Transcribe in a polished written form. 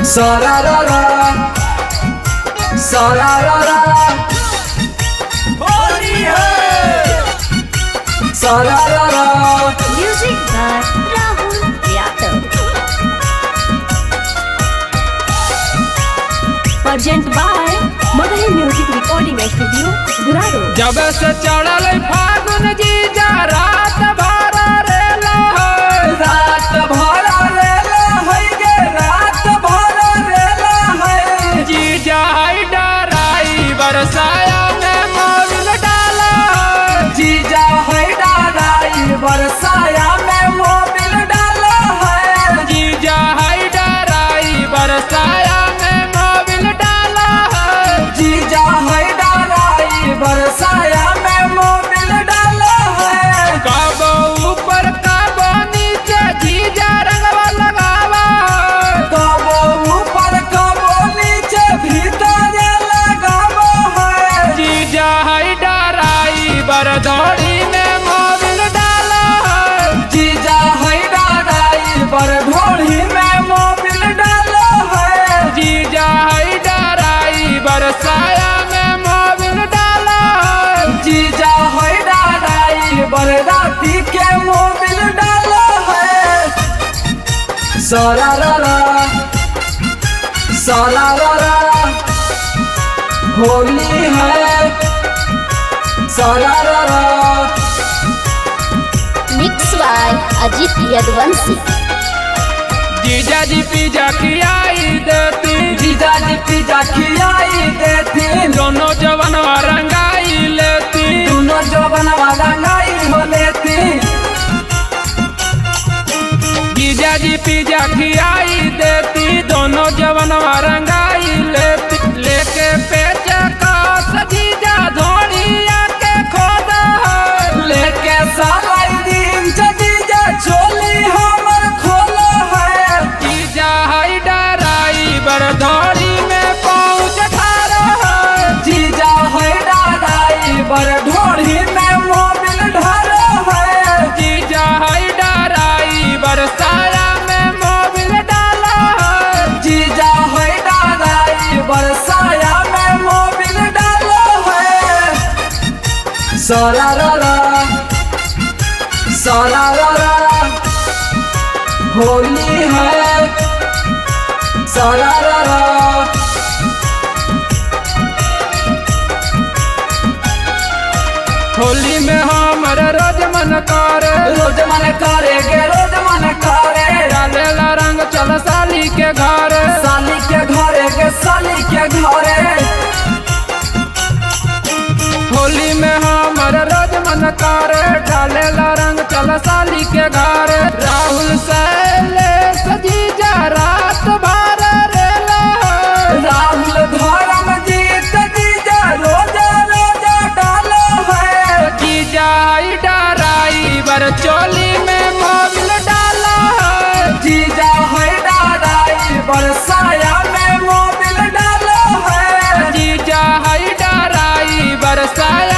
सारारारा सारारारा होली है सारारारा। Music by Rahul Yadav. Present by Magahi music recording studio गुराडो। जब से चढ़ल फागुन जीजा रात भर रेला है, रात भर रेला है गे रात भर रेला है। जीजा है डराई बरसाया में मोबिल डाला है। जीजा है डराई बरसाया में मोबिल डाला है। जीजा है डराई बरसाया में मोबिल डाला है। जीजा है डराई बरसाया में मोबिल डाला है। कब ऊपर कब नीचे जीजा रंगवा लगावा है। कबो ऊपर कबो नीचे भीतर लगावो है। जीजा है डराई बरदौड़ी में मोबिल डाला है। जीजा है डराई बरढोड़ी में मोबिल डाला है। जीजा है डराई बरसाया में मोबिल डाला है। जीजा है डराई बरदाती के मोबिल डाला है। सारारारा सारारारा होली है सारारारा। Mix by Ajit Yaduvanshi. जीजा जी पिज्जा खिलाई देती, जीजा जी पिज्जा खिलाई देती। दोनों जवनवा रंगाई लेती। दोनों जवनवा रंगाई हो लेती। जीजा जी पिज्जा खिलाई देती, दोनों जवनवा रंगाई लेती। लेके पेचा का जीजा धोड़िया के खोदा है। लेके सारा दिन जीजा चोली हमर खोला है। जीजा है डराई बरधौड़ी में पहुँच ठारा है। जीजा है डराई बरढोड़ी में मोबिल ढारा है। जीजा है डराई बरसाया में मोबिल डाला है। जीजा है डराई बरसाया में मोबिल डाला है। सारारारा सारारारा होली है सारारारा। होली में हमर रोज मन करे, रोज मन करे गे रोज मन करे। डालेला रंग चल साली के घर। साली के घरे गे साली के घरे। होली में हमर रोज मन करे, डालेला रंग चल साली के घर। राहुल सैले जीजा रात भर रेला है। राहुल धर्म जीत जीजा रोजा रोजा डालो है। जीजा है डराई बर चोली में मोबिल डाला है। जीजा है डराई बरसाया में मोबिल डालो है। जीजा है डराई बरसाया